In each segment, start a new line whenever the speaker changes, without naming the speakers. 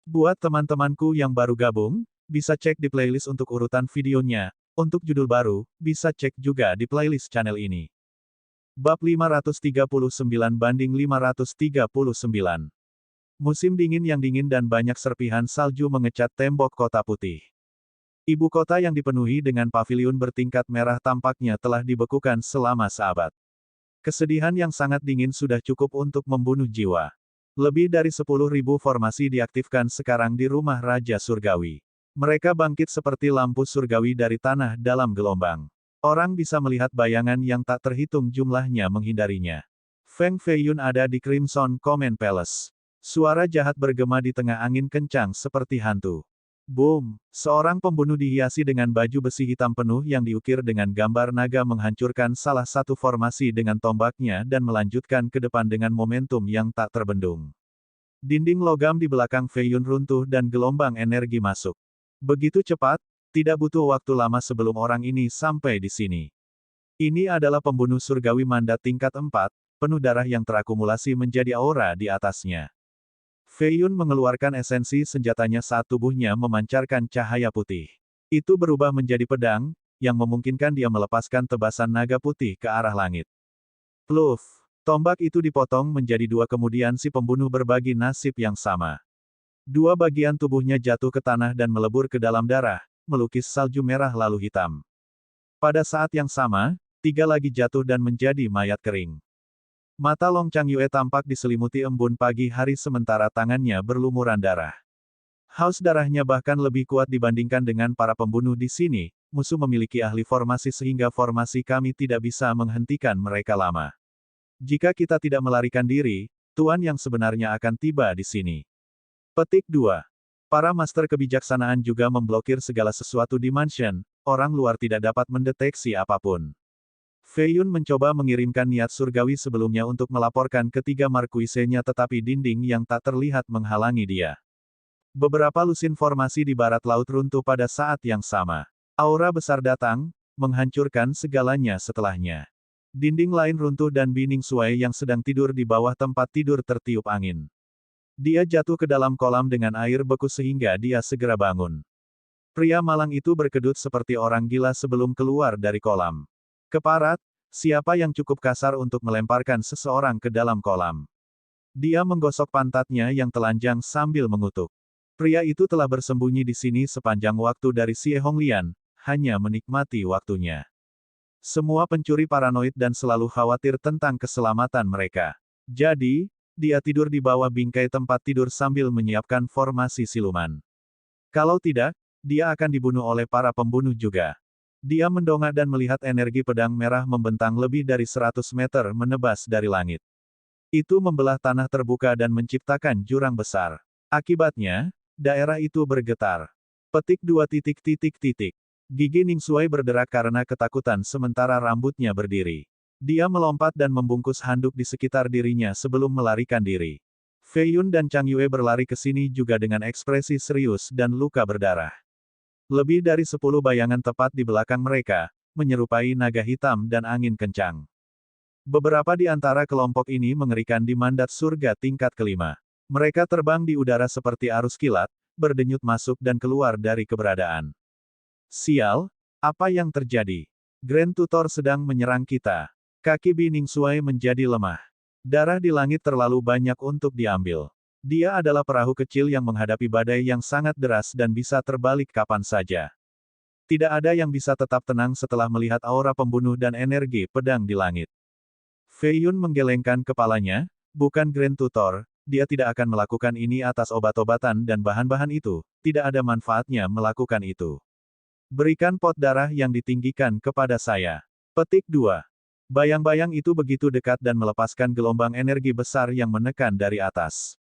Buat teman-temanku yang baru gabung, bisa cek di playlist untuk urutan videonya. Untuk judul baru, bisa cek juga di playlist channel ini. Bab 539 banding 539. Musim dingin yang dingin dan banyak serpihan salju mengecat tembok kota putih. Ibu kota yang dipenuhi dengan paviliun bertingkat merah tampaknya telah dibekukan selama seabad. Kesedihan yang sangat dingin sudah cukup untuk membunuh jiwa. Lebih dari 10.000 formasi diaktifkan sekarang di rumah Raja Surgawi. Mereka bangkit seperti lampu surgawi dari tanah dalam gelombang. Orang bisa melihat bayangan yang tak terhitung jumlahnya menghindarinya. Feng Feiyun ada di Crimson Command Palace. Suara jahat bergema di tengah angin kencang seperti hantu. Boom! Seorang pembunuh dihiasi dengan baju besi hitam penuh yang diukir dengan gambar naga menghancurkan salah satu formasi dengan tombaknya dan melanjutkan ke depan dengan momentum yang tak terbendung. Dinding logam di belakang Feiyun runtuh dan gelombang energi masuk. Begitu cepat, tidak butuh waktu lama sebelum orang ini sampai di sini. Ini adalah pembunuh surgawi mandat tingkat 4, penuh darah yang terakumulasi menjadi aura di atasnya. Feiyun mengeluarkan esensi senjatanya saat tubuhnya memancarkan cahaya putih. Itu berubah menjadi pedang, yang memungkinkan dia melepaskan tebasan naga putih ke arah langit. Pluf! Tombak itu dipotong menjadi dua kemudian si pembunuh berbagi nasib yang sama. Dua bagian tubuhnya jatuh ke tanah dan melebur ke dalam darah, melukis salju merah lalu hitam. Pada saat yang sama, tiga lagi jatuh dan menjadi mayat kering. Mata Long Changyue tampak diselimuti embun pagi hari sementara tangannya berlumuran darah. Haus darahnya bahkan lebih kuat dibandingkan dengan para pembunuh di sini, musuh memiliki ahli formasi sehingga formasi kami tidak bisa menghentikan mereka lama. Jika kita tidak melarikan diri, Tuan yang sebenarnya akan tiba di sini. Petik 2. Para master kebijaksanaan juga memblokir segala sesuatu di mansion, orang luar tidak dapat mendeteksi apapun. Feiyun mencoba mengirimkan niat surgawi sebelumnya untuk melaporkan ketiga markuisenya tetapi dinding yang tak terlihat menghalangi dia. Beberapa lusin formasi di barat laut runtuh pada saat yang sama. Aura besar datang, menghancurkan segalanya setelahnya. Dinding lain runtuh dan Bining Suai yang sedang tidur di bawah tempat tidur tertiup angin. Dia jatuh ke dalam kolam dengan air beku sehingga dia segera bangun. Pria malang itu berkedut seperti orang gila sebelum keluar dari kolam. Keparat, siapa yang cukup kasar untuk melemparkan seseorang ke dalam kolam? Dia menggosok pantatnya yang telanjang sambil mengutuk. Pria itu telah bersembunyi di sini sepanjang waktu dari Xie Honglian, hanya menikmati waktunya. Semua pencuri paranoid dan selalu khawatir tentang keselamatan mereka. Jadi, dia tidur di bawah bingkai tempat tidur sambil menyiapkan formasi siluman. Kalau tidak, dia akan dibunuh oleh para pembunuh juga. Dia mendongak dan melihat energi pedang merah membentang lebih dari 100 meter menebas dari langit. Itu membelah tanah terbuka dan menciptakan jurang besar. Akibatnya, daerah itu bergetar. Petik 2 titik titik titik. Gigi Ningsuai berderak karena ketakutan sementara rambutnya berdiri. Dia melompat dan membungkus handuk di sekitar dirinya sebelum melarikan diri. Feiyun dan Changyue berlari ke sini juga dengan ekspresi serius dan luka berdarah. Lebih dari 10 bayangan tepat di belakang mereka, menyerupai naga hitam dan angin kencang. Beberapa di antara kelompok ini mengerikan di mandat surga tingkat kelima. Mereka terbang di udara seperti arus kilat, berdenyut masuk dan keluar dari keberadaan. Sial, apa yang terjadi? Grand Tutor sedang menyerang kita. Kaki Bining Suai menjadi lemah. Darah di langit terlalu banyak untuk diambil. Dia adalah perahu kecil yang menghadapi badai yang sangat deras dan bisa terbalik kapan saja. Tidak ada yang bisa tetap tenang setelah melihat aura pembunuh dan energi pedang di langit. Feiyun menggelengkan kepalanya, bukan Grand Tutor, dia tidak akan melakukan ini atas obat-obatan dan bahan-bahan itu, tidak ada manfaatnya melakukan itu. Berikan pot darah yang ditinggikan kepada saya. Petik 2. Bayang-bayang itu begitu dekat dan melepaskan gelombang energi besar yang menekan dari atas.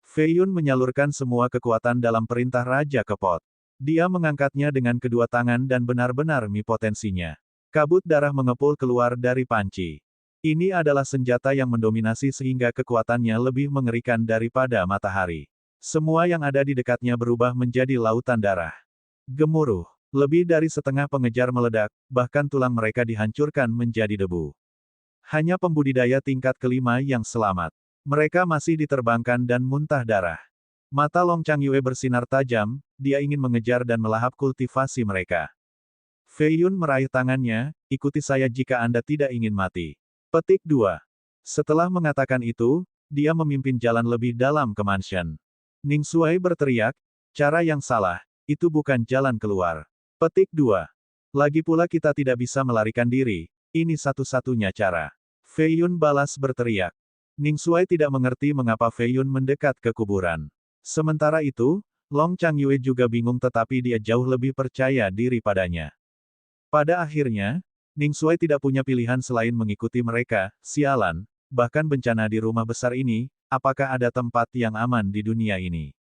Feiyun menyalurkan semua kekuatan dalam perintah Raja ke pot. Dia mengangkatnya dengan kedua tangan dan benar-benar potensinya. Kabut darah mengepul keluar dari panci. Ini adalah senjata yang mendominasi sehingga kekuatannya lebih mengerikan daripada matahari. Semua yang ada di dekatnya berubah menjadi lautan darah. Gemuruh. Lebih dari setengah pengejar meledak, bahkan tulang mereka dihancurkan menjadi debu. Hanya pembudidaya tingkat kelima yang selamat. Mereka masih diterbangkan dan muntah darah. Mata Long Changyue bersinar tajam, dia ingin mengejar dan melahap kultivasi mereka. Fei Yun meraih tangannya, ikuti saya jika Anda tidak ingin mati. Petik 2. Setelah mengatakan itu, dia memimpin jalan lebih dalam ke mansion. Ning Xuai berteriak, cara yang salah, itu bukan jalan keluar. Petik 2. Lagi pula kita tidak bisa melarikan diri, ini satu-satunya cara. Fei Yun balas berteriak. Ning Xuai tidak mengerti mengapa Fei Yun mendekat ke kuburan. Sementara itu, Long Changyue juga bingung tetapi dia jauh lebih percaya diri padanya. Pada akhirnya, Ning Xuai tidak punya pilihan selain mengikuti mereka, sialan, bahkan bencana di rumah besar ini, apakah ada tempat yang aman di dunia ini?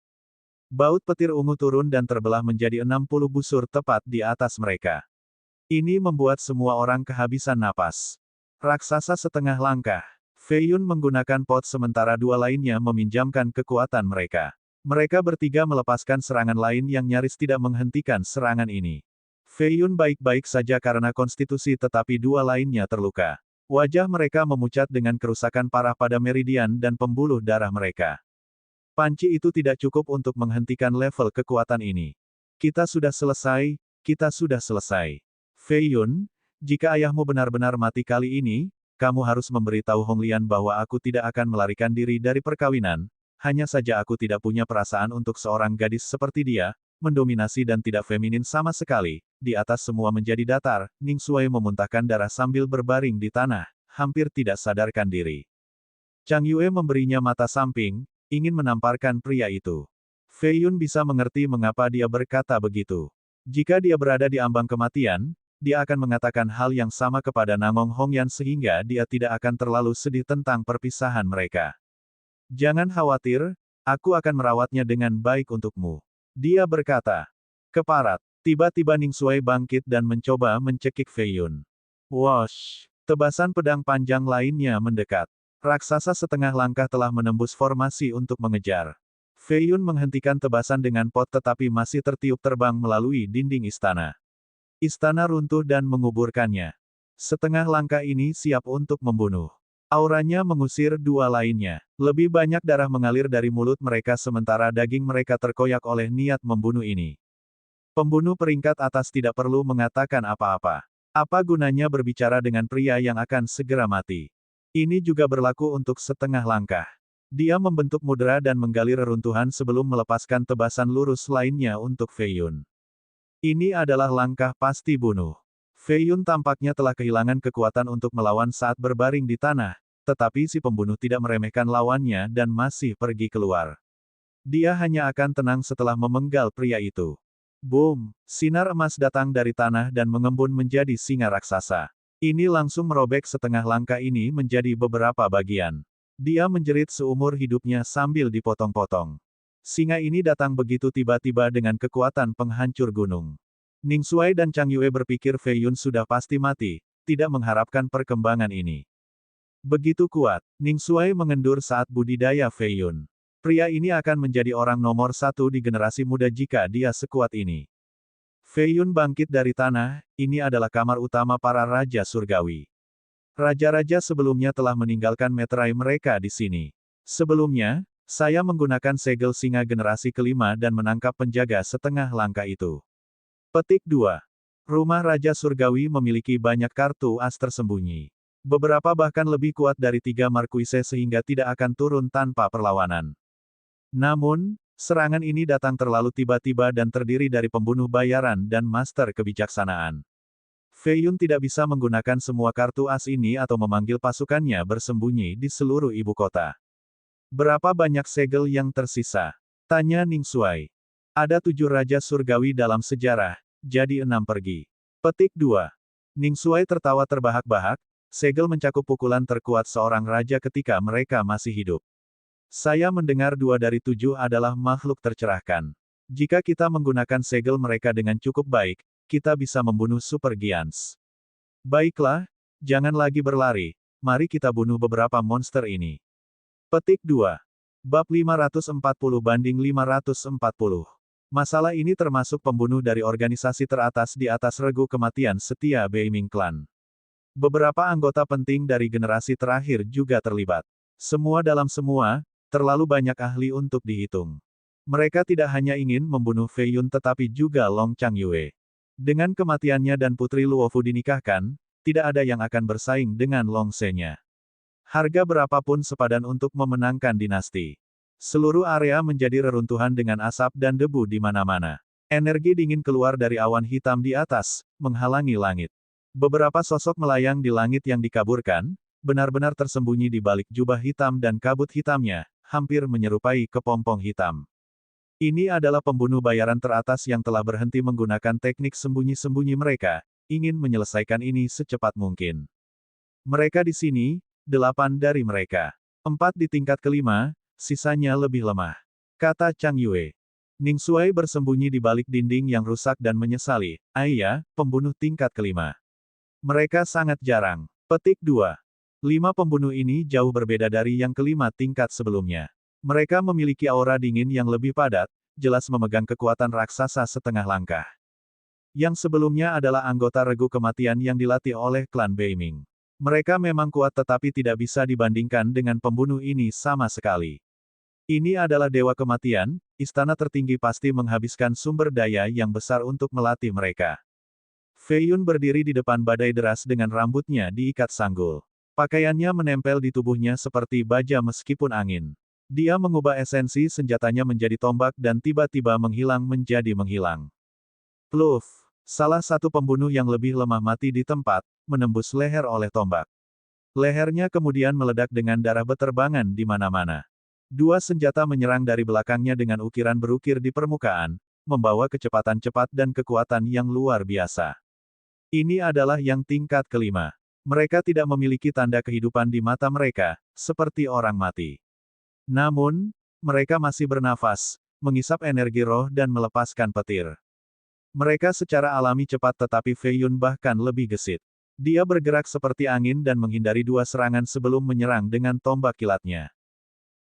Baut petir ungu turun dan terbelah menjadi 60 busur tepat di atas mereka. Ini membuat semua orang kehabisan napas. Raksasa setengah langkah. Fei Yun menggunakan pot sementara dua lainnya meminjamkan kekuatan mereka. Mereka bertiga melepaskan serangan lain yang nyaris tidak menghentikan serangan ini. Fei Yun baik-baik saja karena konstitusi tetapi dua lainnya terluka. Wajah mereka memucat dengan kerusakan parah pada meridian dan pembuluh darah mereka. Panci itu tidak cukup untuk menghentikan level kekuatan ini. Kita sudah selesai, kita sudah selesai. Fei Yun, jika ayahmu benar-benar mati kali ini, kamu harus memberitahu Hong Lian bahwa aku tidak akan melarikan diri dari perkawinan, hanya saja aku tidak punya perasaan untuk seorang gadis seperti dia, mendominasi dan tidak feminin sama sekali. Di atas semua menjadi datar, Ning Xuai memuntahkan darah sambil berbaring di tanah, hampir tidak sadarkan diri. Chang Yue memberinya mata samping, ingin menamparkan pria itu. Fei Yun bisa mengerti mengapa dia berkata begitu. Jika dia berada di ambang kematian, dia akan mengatakan hal yang sama kepada Nangong Hongyan sehingga dia tidak akan terlalu sedih tentang perpisahan mereka. Jangan khawatir, aku akan merawatnya dengan baik untukmu. Dia berkata. Keparat. Tiba-tiba Ning Xuai bangkit dan mencoba mencekik Fei Yun. Wosh! Tebasan pedang panjang lainnya mendekat. Raksasa setengah langkah telah menembus formasi untuk mengejar. Fei Yun menghentikan tebasan dengan pot tetapi masih tertiup terbang melalui dinding istana. Istana runtuh dan menguburkannya. Setengah langkah ini siap untuk membunuh. Auranya mengusir dua lainnya. Lebih banyak darah mengalir dari mulut mereka sementara daging mereka terkoyak oleh niat membunuh ini. Pembunuh peringkat atas tidak perlu mengatakan apa-apa. Apa gunanya berbicara dengan pria yang akan segera mati? Ini juga berlaku untuk setengah langkah. Dia membentuk mudra dan menggali reruntuhan sebelum melepaskan tebasan lurus lainnya untuk Fei Yun. Ini adalah langkah pasti bunuh. Fei Yun tampaknya telah kehilangan kekuatan untuk melawan saat berbaring di tanah, tetapi si pembunuh tidak meremehkan lawannya dan masih pergi keluar. Dia hanya akan tenang setelah memenggal pria itu. Boom! Sinar emas datang dari tanah dan mengembun menjadi singa raksasa. Ini langsung merobek setengah langkah ini menjadi beberapa bagian. Dia menjerit seumur hidupnya sambil dipotong-potong. Singa ini datang begitu tiba-tiba dengan kekuatan penghancur gunung. Ning Xuai dan Chang Yue berpikir Fei Yun sudah pasti mati, tidak mengharapkan perkembangan ini. Begitu kuat, Ning Xuai mengendur saat budidaya Fei Yun. Pria ini akan menjadi orang nomor satu di generasi muda jika dia sekuat ini. Fei Yun bangkit dari tanah, ini adalah kamar utama para Raja Surgawi. Raja-raja sebelumnya telah meninggalkan meterai mereka di sini. Sebelumnya, saya menggunakan segel singa generasi kelima dan menangkap penjaga setengah langkah itu. Petik 2. Rumah Raja Surgawi memiliki banyak kartu as tersembunyi. Beberapa bahkan lebih kuat dari 3 markuise sehingga tidak akan turun tanpa perlawanan. Namun, serangan ini datang terlalu tiba-tiba dan terdiri dari pembunuh bayaran dan master kebijaksanaan. Fei Yun tidak bisa menggunakan semua kartu as ini atau memanggil pasukannya bersembunyi di seluruh ibu kota. Berapa banyak segel yang tersisa? Tanya Ning Xuai. Ada 7 Raja Surgawi dalam sejarah, jadi 6 pergi. Petik 2. Ning Xuai tertawa terbahak-bahak, segel mencakup pukulan terkuat seorang raja ketika mereka masih hidup. Saya mendengar 2 dari 7 adalah makhluk tercerahkan. Jika kita menggunakan segel mereka dengan cukup baik, kita bisa membunuh Super Giants. Baiklah, jangan lagi berlari, mari kita bunuh beberapa monster ini. Petik 2. Bab 540/540. Masalah ini termasuk pembunuh dari organisasi teratas di atas regu kematian setia Beiming Clan. Beberapa anggota penting dari generasi terakhir juga terlibat. Semua dalam semua, terlalu banyak ahli untuk dihitung. Mereka tidak hanya ingin membunuh Fei Yun tetapi juga Long Changyue. Dengan kematiannya dan Putri Luofu dinikahkan, tidak ada yang akan bersaing dengan Long Se-nya. Harga berapapun sepadan untuk memenangkan dinasti. Seluruh area menjadi reruntuhan dengan asap dan debu di mana-mana. Energi dingin keluar dari awan hitam di atas, menghalangi langit. Beberapa sosok melayang di langit yang dikaburkan, benar-benar tersembunyi di balik jubah hitam dan kabut hitamnya, hampir menyerupai kepompong hitam. Ini adalah pembunuh bayaran teratas yang telah berhenti menggunakan teknik sembunyi-sembunyi mereka, ingin menyelesaikan ini secepat mungkin. Mereka di sini, 8 dari mereka. 4 di tingkat kelima, sisanya lebih lemah. Kata Chang Yue. Ning Shuai bersembunyi di balik dinding yang rusak dan menyesali, "Iya, pembunuh tingkat kelima. Mereka sangat jarang." Petik 2. 5 pembunuh ini jauh berbeda dari yang kelima tingkat sebelumnya. Mereka memiliki aura dingin yang lebih padat, jelas memegang kekuatan raksasa setengah langkah. Yang sebelumnya adalah anggota regu kematian yang dilatih oleh klan Beiming. Mereka memang kuat tetapi tidak bisa dibandingkan dengan pembunuh ini sama sekali. Ini adalah dewa kematian, istana tertinggi pasti menghabiskan sumber daya yang besar untuk melatih mereka. Fei Yun berdiri di depan badai deras dengan rambutnya diikat sanggul. Pakaiannya menempel di tubuhnya seperti baja meskipun angin. Dia mengubah esensi senjatanya menjadi tombak dan tiba-tiba menghilang menjadi menghilang. Pluf! Salah satu pembunuh yang lebih lemah mati di tempat, menembus leher oleh tombak. Lehernya kemudian meledak dengan darah beterbangan di mana-mana. 2 senjata menyerang dari belakangnya dengan ukiran berukir di permukaan, membawa kecepatan cepat dan kekuatan yang luar biasa. Ini adalah yang tingkat kelima. Mereka tidak memiliki tanda kehidupan di mata mereka, seperti orang mati. Namun, mereka masih bernafas, mengisap energi roh dan melepaskan petir. Mereka secara alami cepat tetapi Fei Yun bahkan lebih gesit. Dia bergerak seperti angin dan menghindari 2 serangan sebelum menyerang dengan tombak kilatnya.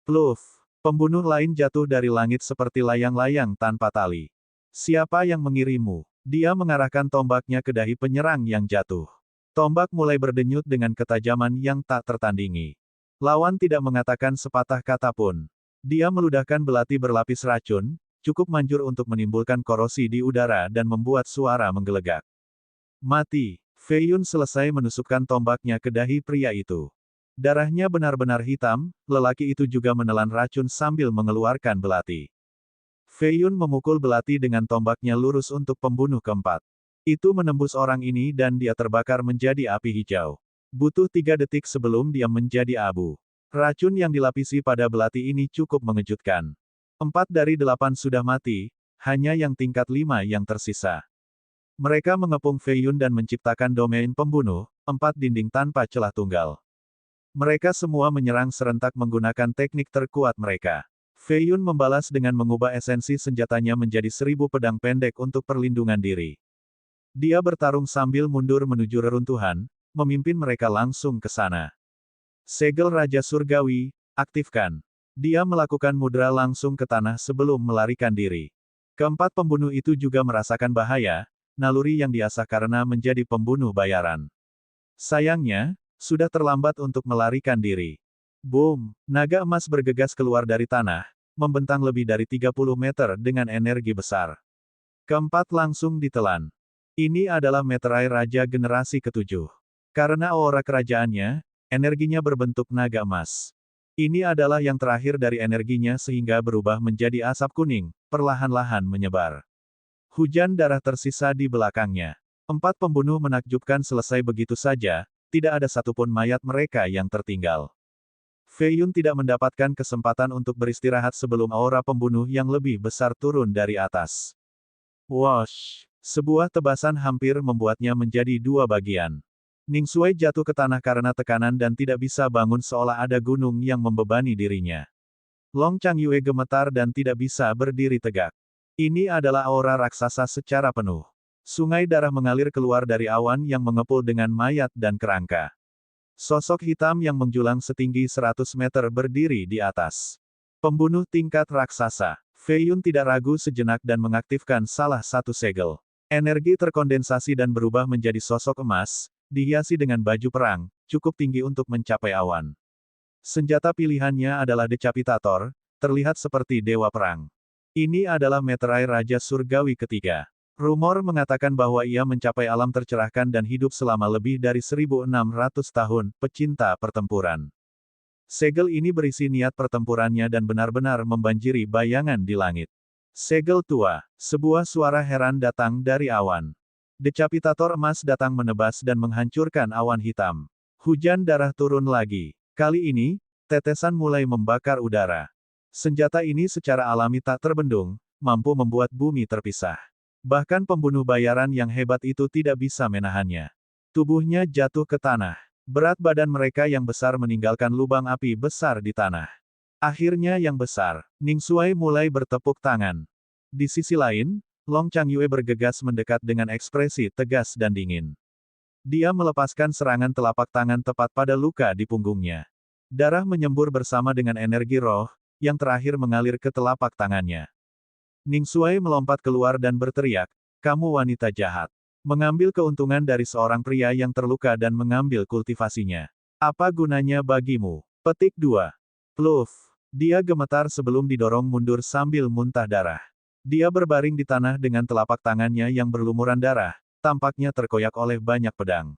Pluf! Pembunuh lain jatuh dari langit seperti layang-layang tanpa tali. Siapa yang mengirimmu? Dia mengarahkan tombaknya ke dahi penyerang yang jatuh. Tombak mulai berdenyut dengan ketajaman yang tak tertandingi. Lawan tidak mengatakan sepatah kata pun. Dia meludahkan belati berlapis racun, cukup manjur untuk menimbulkan korosi di udara dan membuat suara menggelegak. Mati. Fei Yun selesai menusukkan tombaknya ke dahi pria itu. Darahnya benar-benar hitam, lelaki itu juga menelan racun sambil mengeluarkan belati. Fei Yun memukul belati dengan tombaknya lurus untuk pembunuh keempat. Itu menembus orang ini dan dia terbakar menjadi api hijau. Butuh 3 detik sebelum dia menjadi abu. Racun yang dilapisi pada belati ini cukup mengejutkan. 4 dari 8 sudah mati, hanya yang tingkat 5 yang tersisa. Mereka mengepung Fei Yun dan menciptakan domain pembunuh, 4 dinding tanpa celah tunggal. Mereka semua menyerang serentak menggunakan teknik terkuat mereka. Fei Yun membalas dengan mengubah esensi senjatanya menjadi 1000 pedang pendek untuk perlindungan diri. Dia bertarung sambil mundur menuju reruntuhan, memimpin mereka langsung ke sana. Segel Raja Surgawi, aktifkan. Dia melakukan mudra langsung ke tanah sebelum melarikan diri. Keempat pembunuh itu juga merasakan bahaya, naluri yang diasah karena menjadi pembunuh bayaran. Sayangnya, sudah terlambat untuk melarikan diri. Boom! Naga emas bergegas keluar dari tanah, membentang lebih dari 30 meter dengan energi besar. Keempat langsung ditelan. Ini adalah meterai raja generasi ke-7. Karena aura kerajaannya, energinya berbentuk naga emas. Ini adalah yang terakhir dari energinya sehingga berubah menjadi asap kuning, perlahan-lahan menyebar. Hujan darah tersisa di belakangnya. 4 pembunuh menakjubkan selesai begitu saja, tidak ada satupun mayat mereka yang tertinggal. Fei Yun tidak mendapatkan kesempatan untuk beristirahat sebelum aura pembunuh yang lebih besar turun dari atas. Wosh! Sebuah tebasan hampir membuatnya menjadi 2 bagian. Ning Shuai jatuh ke tanah karena tekanan dan tidak bisa bangun seolah ada gunung yang membebani dirinya. Long Changyue gemetar dan tidak bisa berdiri tegak. Ini adalah aura raksasa secara penuh. Sungai darah mengalir keluar dari awan yang mengepul dengan mayat dan kerangka. Sosok hitam yang menjulang setinggi 100 meter berdiri di atas. Pembunuh tingkat raksasa. Fei Yun tidak ragu sejenak dan mengaktifkan salah satu segel. Energi terkondensasi dan berubah menjadi sosok emas, dihiasi dengan baju perang, cukup tinggi untuk mencapai awan. Senjata pilihannya adalah Decapitator, terlihat seperti dewa perang. Ini adalah meterai Raja Surgawi ketiga. Rumor mengatakan bahwa ia mencapai alam tercerahkan dan hidup selama lebih dari 1600 tahun, pecinta pertempuran. Segel ini berisi niat pertempurannya dan benar-benar membanjiri bayangan di langit. Segel tua, sebuah suara heran datang dari awan. Decapitator emas datang menebas dan menghancurkan awan hitam. Hujan darah turun lagi. Kali ini, tetesan mulai membakar udara. Senjata ini secara alami tak terbendung, mampu membuat bumi terpisah. Bahkan pembunuh bayaran yang hebat itu tidak bisa menahannya. Tubuhnya jatuh ke tanah. Berat badan mereka yang besar meninggalkan lubang api besar di tanah. Akhirnya yang besar, Ning Xuai mulai bertepuk tangan. Di sisi lain, Long Changyue bergegas mendekat dengan ekspresi tegas dan dingin. Dia melepaskan serangan telapak tangan tepat pada luka di punggungnya. Darah menyembur bersama dengan energi roh, yang terakhir mengalir ke telapak tangannya. Ning Xuai melompat keluar dan berteriak, "Kamu wanita jahat. Mengambil keuntungan dari seorang pria yang terluka dan mengambil kultivasinya. Apa gunanya bagimu?" Petik 2. Pluf. Dia gemetar sebelum didorong mundur sambil muntah darah. Dia berbaring di tanah dengan telapak tangannya yang berlumuran darah, tampaknya terkoyak oleh banyak pedang.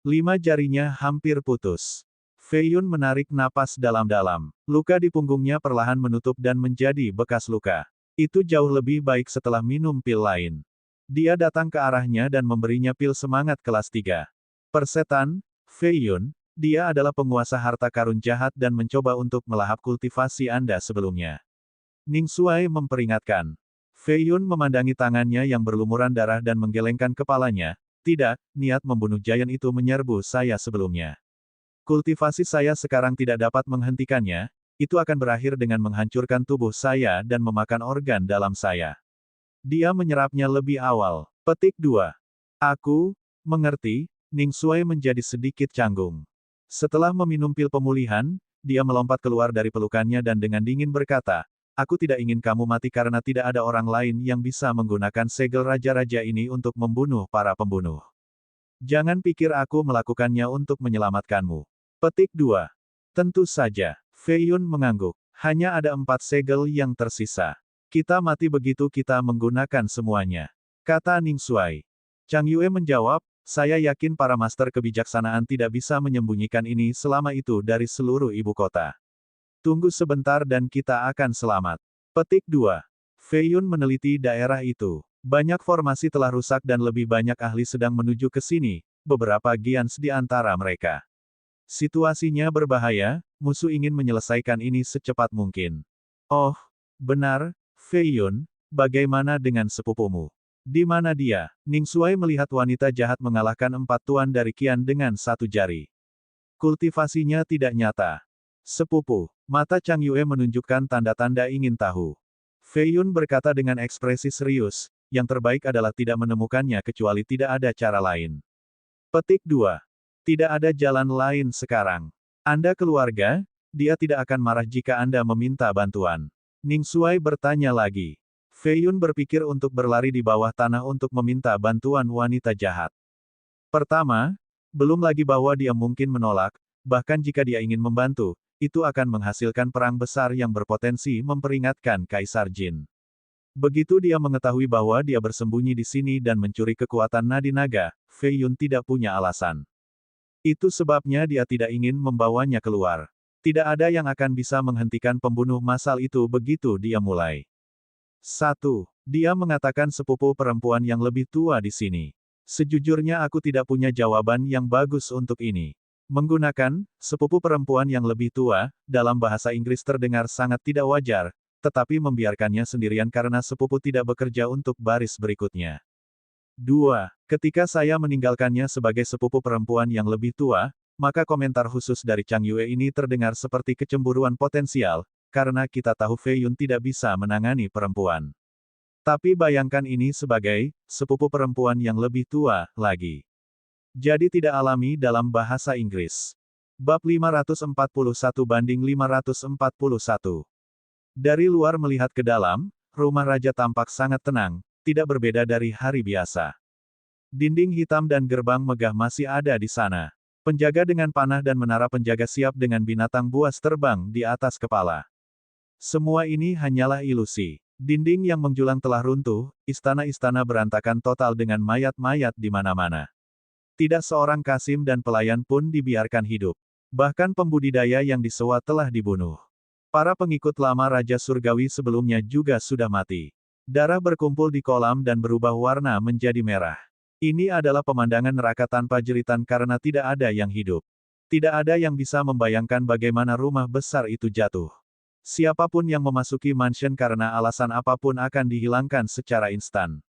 5 jarinya hampir putus. Fei Yun menarik napas dalam-dalam. Luka di punggungnya perlahan menutup dan menjadi bekas luka. Itu jauh lebih baik setelah minum pil lain. Dia datang ke arahnya dan memberinya pil semangat kelas 3. Persetan, Fei Yun, dia adalah penguasa harta karun jahat dan mencoba untuk melahap kultivasi Anda sebelumnya. Ning Xuai memperingatkan. Fei Yun memandangi tangannya yang berlumuran darah dan menggelengkan kepalanya. Tidak, niat membunuh giant itu menyerbu saya sebelumnya. Kultivasi saya sekarang tidak dapat menghentikannya. Itu akan berakhir dengan menghancurkan tubuh saya dan memakan organ dalam saya. Dia menyerapnya lebih awal. Petik 2. Aku mengerti. Ning Xuai menjadi sedikit canggung. Setelah meminum pil pemulihan, dia melompat keluar dari pelukannya dan dengan dingin berkata, "Aku tidak ingin kamu mati karena tidak ada orang lain yang bisa menggunakan segel raja-raja ini untuk membunuh para pembunuh. Jangan pikir aku melakukannya untuk menyelamatkanmu." Petik 2. Tentu saja. Fei Yun mengangguk. Hanya ada 4 segel yang tersisa. Kita mati begitu kita menggunakan semuanya, kata Ning Xuai. Chang Yue menjawab, saya yakin para master kebijaksanaan tidak bisa menyembunyikan ini selama itu dari seluruh ibu kota. Tunggu sebentar dan kita akan selamat. Petik 2. Fei Yun meneliti daerah itu. Banyak formasi telah rusak dan lebih banyak ahli sedang menuju ke sini, beberapa giants di antara mereka. Situasinya berbahaya, musuh ingin menyelesaikan ini secepat mungkin. Oh, benar, Fei Yun, bagaimana dengan sepupumu? Di mana dia? Ning Xuai melihat wanita jahat mengalahkan 4 tuan dari Qian dengan 1 jari. Kultivasinya tidak nyata. Sepupu, mata Chang Yue menunjukkan tanda-tanda ingin tahu. Fei Yun berkata dengan ekspresi serius, yang terbaik adalah tidak menemukannya kecuali tidak ada cara lain. Petik 2. Tidak ada jalan lain sekarang. Anda keluarga, dia tidak akan marah jika Anda meminta bantuan. Ning Xuai bertanya lagi. Fei Yun berpikir untuk berlari di bawah tanah untuk meminta bantuan wanita jahat. Pertama, belum lagi bahwa dia mungkin menolak, bahkan jika dia ingin membantu, itu akan menghasilkan perang besar yang berpotensi memperingatkan Kaisar Jin. Begitu dia mengetahui bahwa dia bersembunyi di sini dan mencuri kekuatan nadi naga, Fei Yun tidak punya alasan. Itu sebabnya dia tidak ingin membawanya keluar. Tidak ada yang akan bisa menghentikan pembunuh massal itu begitu dia mulai. 1. Dia mengatakan sepupu perempuan yang lebih tua di sini. Sejujurnya aku tidak punya jawaban yang bagus untuk ini. Menggunakan sepupu perempuan yang lebih tua, dalam bahasa Inggris terdengar sangat tidak wajar, tetapi membiarkannya sendirian karena sepupu tidak bekerja untuk baris berikutnya. 2. Ketika saya meninggalkannya sebagai sepupu perempuan yang lebih tua, maka komentar khusus dari Chang Yue ini terdengar seperti kecemburuan potensial, karena kita tahu Fei Yun tidak bisa menangani perempuan. Tapi bayangkan ini sebagai sepupu perempuan yang lebih tua lagi. Jadi tidak alami dalam bahasa Inggris. Bab 541-541. Dari luar melihat ke dalam, rumah raja tampak sangat tenang, tidak berbeda dari hari biasa. Dinding hitam dan gerbang megah masih ada di sana. Penjaga dengan panah dan menara penjaga siap dengan binatang buas terbang di atas kepala. Semua ini hanyalah ilusi. Dinding yang menjulang telah runtuh, istana-istana berantakan total dengan mayat-mayat di mana-mana. Tidak seorang Kasim dan pelayan pun dibiarkan hidup. Bahkan pembudidaya yang disewa telah dibunuh. Para pengikut lama Raja Surgawi sebelumnya juga sudah mati. Darah berkumpul di kolam dan berubah warna menjadi merah. Ini adalah pemandangan neraka tanpa jeritan karena tidak ada yang hidup. Tidak ada yang bisa membayangkan bagaimana rumah besar itu jatuh. Siapapun yang memasuki mansion karena alasan apapun akan dihilangkan secara instan.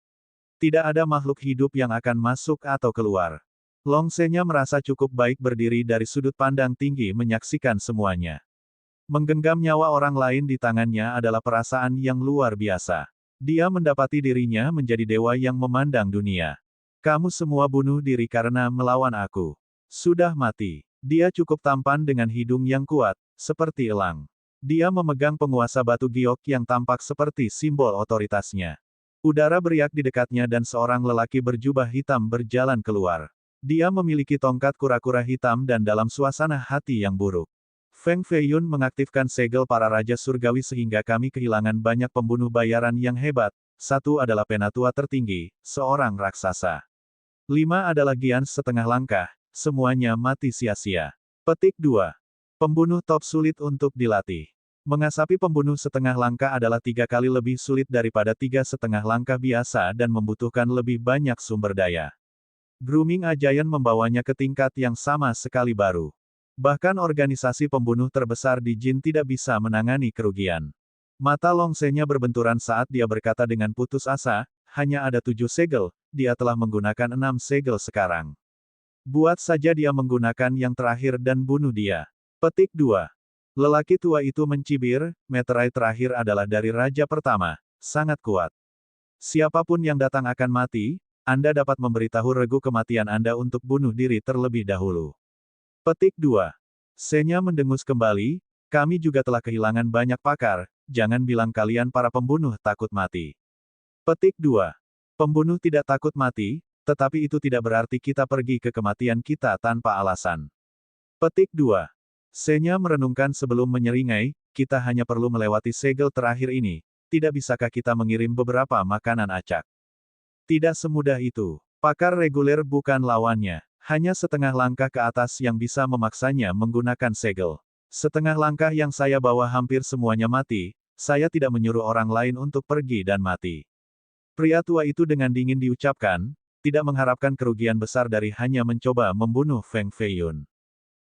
Tidak ada makhluk hidup yang akan masuk atau keluar. Long Senya merasa cukup baik berdiri dari sudut pandang tinggi menyaksikan semuanya. Menggenggam nyawa orang lain di tangannya adalah perasaan yang luar biasa. Dia mendapati dirinya menjadi dewa yang memandang dunia. Kamu semua bunuh diri karena melawan aku. Sudah mati. Dia cukup tampan dengan hidung yang kuat, seperti elang. Dia memegang penguasa batu giok yang tampak seperti simbol otoritasnya. Udara beriak di dekatnya dan seorang lelaki berjubah hitam berjalan keluar. Dia memiliki tongkat kura-kura hitam dan dalam suasana hati yang buruk. Feng Feiyun mengaktifkan segel para raja surgawi sehingga kami kehilangan banyak pembunuh bayaran yang hebat. Satu adalah penatua tertinggi, seorang raksasa. 5 adalah Giants setengah langkah, semuanya mati sia-sia. Petik 2. Pembunuh top sulit untuk dilatih. Mengasapi pembunuh setengah langkah adalah 3 kali lebih sulit daripada 3 setengah langkah biasa dan membutuhkan lebih banyak sumber daya. Grooming a Giant membawanya ke tingkat yang sama sekali baru. Bahkan organisasi pembunuh terbesar di Jin tidak bisa menangani kerugian. Mata Long Senya berbenturan saat dia berkata dengan putus asa, hanya ada 7 segel, dia telah menggunakan 6 segel sekarang. Buat saja dia menggunakan yang terakhir dan bunuh dia. Petik 2. Lelaki tua itu mencibir, meterai terakhir adalah dari raja pertama, sangat kuat. Siapapun yang datang akan mati, Anda dapat memberitahu regu kematian Anda untuk bunuh diri terlebih dahulu. Petik 2. Senya mendengus kembali, kami juga telah kehilangan banyak pakar, jangan bilang kalian para pembunuh takut mati. Petik 2. Pembunuh tidak takut mati, tetapi itu tidak berarti kita pergi ke kematian kita tanpa alasan. Petik 2. Senya merenungkan sebelum menyeringai, kita hanya perlu melewati segel terakhir ini, tidak bisakah kita mengirim beberapa makanan acak? Tidak semudah itu. Pakar reguler bukan lawannya. Hanya setengah langkah ke atas yang bisa memaksanya menggunakan segel. Setengah langkah yang saya bawa hampir semuanya mati, saya tidak menyuruh orang lain untuk pergi dan mati. Pria tua itu dengan dingin diucapkan, tidak mengharapkan kerugian besar dari hanya mencoba membunuh Feng Feiyun.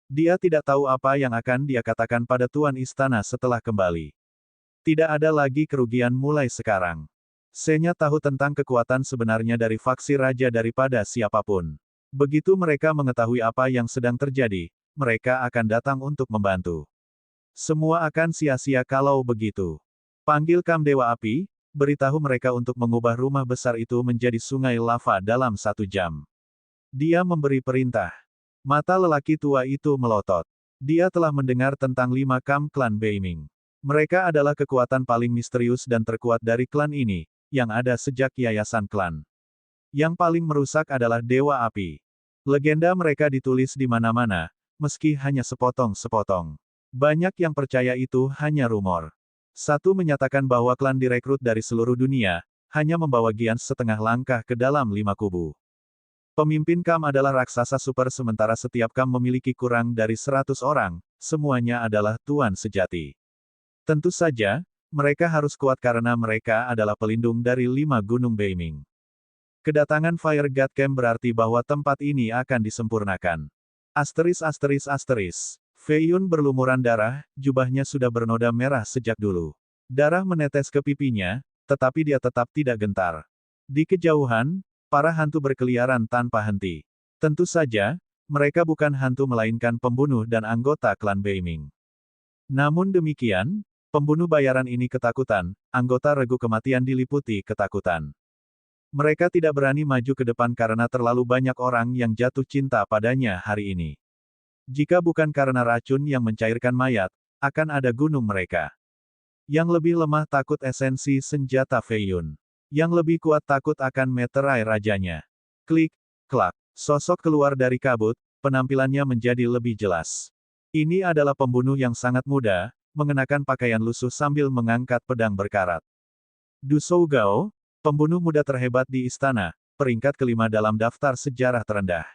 Dia tidak tahu apa yang akan dia katakan pada tuan istana setelah kembali. Tidak ada lagi kerugian mulai sekarang. Senya tahu tentang kekuatan sebenarnya dari faksi raja daripada siapapun. Begitu mereka mengetahui apa yang sedang terjadi, mereka akan datang untuk membantu. Semua akan sia-sia kalau begitu. Panggil Kam Dewa Api, beritahu mereka untuk mengubah rumah besar itu menjadi sungai lava dalam 1 jam. Dia memberi perintah. Mata lelaki tua itu melotot. Dia telah mendengar tentang 5 Kam klan Beiming. Mereka adalah kekuatan paling misterius dan terkuat dari klan ini, yang ada sejak yayasan klan. Yang paling merusak adalah Dewa Api. Legenda mereka ditulis di mana-mana, meski hanya sepotong-sepotong. Banyak yang percaya itu hanya rumor. Satu menyatakan bahwa klan direkrut dari seluruh dunia, hanya membawa Giants setengah langkah ke dalam 5 kubu. Pemimpin Kam adalah raksasa super sementara setiap Kam memiliki kurang dari 100 orang, semuanya adalah tuan sejati. Tentu saja, mereka harus kuat karena mereka adalah pelindung dari 5 gunung Beiming. Kedatangan Fire God Camp berarti bahwa tempat ini akan disempurnakan. *****. Feiyun berlumuran darah, jubahnya sudah bernoda merah sejak dulu. Darah menetes ke pipinya, tetapi dia tetap tidak gentar. Di kejauhan, para hantu berkeliaran tanpa henti. Tentu saja, mereka bukan hantu melainkan pembunuh dan anggota klan Beiming. Namun demikian, pembunuh bayaran ini ketakutan, anggota regu kematian diliputi ketakutan. Mereka tidak berani maju ke depan karena terlalu banyak orang yang jatuh cinta padanya hari ini. Jika bukan karena racun yang mencairkan mayat, akan ada gunung mereka. Yang lebih lemah takut esensi senjata Feiyun. Yang lebih kuat takut akan meterai rajanya. Klik, klak. Sosok keluar dari kabut, penampilannya menjadi lebih jelas. Ini adalah pembunuh yang sangat muda, mengenakan pakaian lusuh sambil mengangkat pedang berkarat. Du Shougao, pembunuh muda terhebat di istana, peringkat kelima dalam daftar sejarah terendah.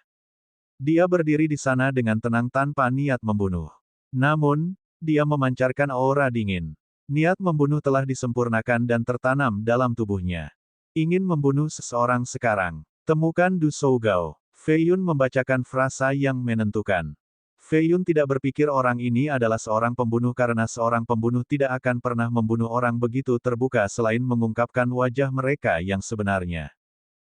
Dia berdiri di sana dengan tenang tanpa niat membunuh. Namun, dia memancarkan aura dingin. Niat membunuh telah disempurnakan dan tertanam dalam tubuhnya. Ingin membunuh seseorang sekarang. Temukan Du Shougao. Fei Yun membacakan frasa yang menentukan. Fei Yun tidak berpikir orang ini adalah seorang pembunuh karena seorang pembunuh tidak akan pernah membunuh orang begitu terbuka selain mengungkapkan wajah mereka yang sebenarnya.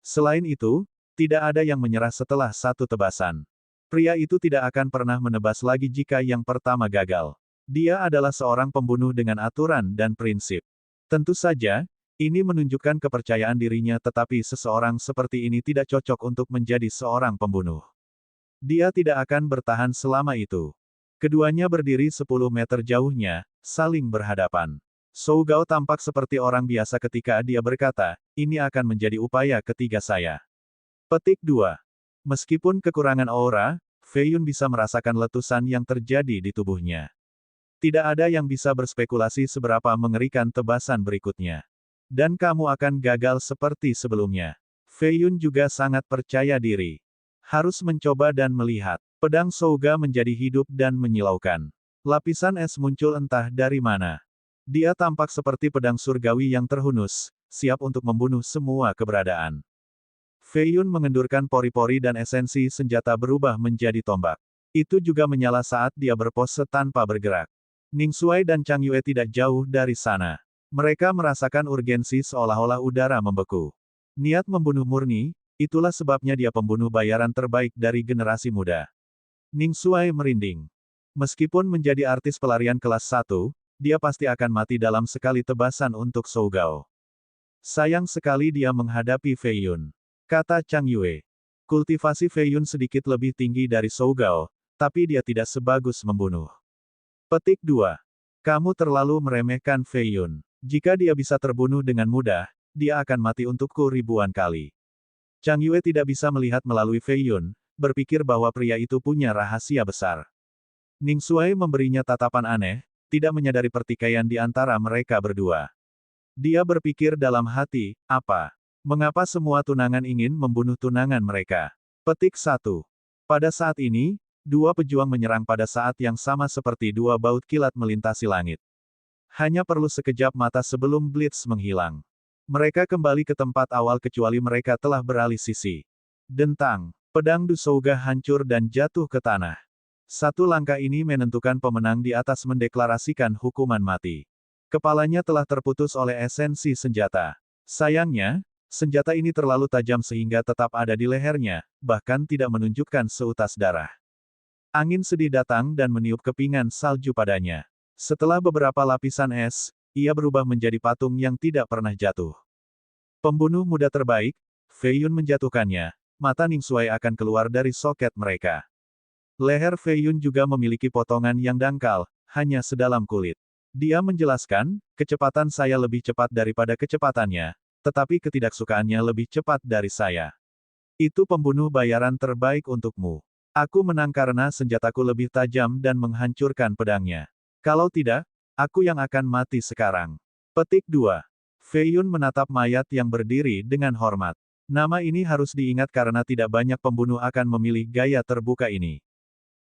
Selain itu, tidak ada yang menyerah setelah satu tebasan. Pria itu tidak akan pernah menebas lagi jika yang pertama gagal. Dia adalah seorang pembunuh dengan aturan dan prinsip. Tentu saja, ini menunjukkan kepercayaan dirinya tetapi seseorang seperti ini tidak cocok untuk menjadi seorang pembunuh. Dia tidak akan bertahan selama itu. Keduanya berdiri 10 meter jauhnya, saling berhadapan. Shougao tampak seperti orang biasa ketika dia berkata, ini akan menjadi upaya ketiga saya. Petik 2. Meskipun kekurangan aura, Fei Yun bisa merasakan letusan yang terjadi di tubuhnya. Tidak ada yang bisa berspekulasi seberapa mengerikan tebasan berikutnya. Dan kamu akan gagal seperti sebelumnya. Fei Yun juga sangat percaya diri. Harus mencoba dan melihat. Pedang Souga menjadi hidup dan menyilaukan. Lapisan es muncul entah dari mana. Dia tampak seperti pedang surgawi yang terhunus, siap untuk membunuh semua keberadaan. Fei Yun mengendurkan pori-pori dan esensi senjata berubah menjadi tombak. Itu juga menyala saat dia berpose tanpa bergerak. Ning Xuai dan Chang Yue tidak jauh dari sana. Mereka merasakan urgensi seolah-olah udara membeku. Niat membunuh murni, itulah sebabnya dia pembunuh bayaran terbaik dari generasi muda. Ning Xuai merinding. Meskipun menjadi artis pelarian kelas 1, dia pasti akan mati dalam sekali tebasan untuk Shougao. Sayang sekali dia menghadapi Fei Yun. Kata Chang Yue. Kultivasi Fei Yun sedikit lebih tinggi dari Shougao, tapi dia tidak sebagus membunuh. Petik 2. Kamu terlalu meremehkan Fei Yun. Jika dia bisa terbunuh dengan mudah, dia akan mati untukku ribuan kali. Chang Yue tidak bisa melihat melalui Fei Yun, berpikir bahwa pria itu punya rahasia besar. Ning Xuai memberinya tatapan aneh, tidak menyadari pertikaian di antara mereka berdua. Dia berpikir dalam hati, apa? Mengapa semua tunangan ingin membunuh tunangan mereka? Petik 1. Pada saat ini, dua pejuang menyerang pada saat yang sama seperti dua baut kilat melintasi langit. Hanya perlu sekejap mata sebelum Blitz menghilang. Mereka kembali ke tempat awal kecuali mereka telah beralih sisi. Dentang, pedang Du Souga hancur dan jatuh ke tanah. Satu langkah ini menentukan pemenang di atas mendeklarasikan hukuman mati. Kepalanya telah terputus oleh esensi senjata. Sayangnya, senjata ini terlalu tajam sehingga tetap ada di lehernya, bahkan tidak menunjukkan seutas darah. Angin sedih datang dan meniup kepingan salju padanya. Setelah beberapa lapisan es, ia berubah menjadi patung yang tidak pernah jatuh. Pembunuh muda terbaik, Fei Yun menjatuhkannya, mata Ning Xuai akan keluar dari soket mereka. Leher Fei Yun juga memiliki potongan yang dangkal, hanya sedalam kulit. Dia menjelaskan, kecepatan saya lebih cepat daripada kecepatannya, tetapi ketidaksukaannya lebih cepat dari saya. Itu pembunuh bayaran terbaik untukmu. Aku menang karena senjataku lebih tajam dan menghancurkan pedangnya. Kalau tidak, aku yang akan mati sekarang. Petik 2. Fei Yun menatap mayat yang berdiri dengan hormat. Nama ini harus diingat karena tidak banyak pembunuh akan memilih gaya terbuka ini.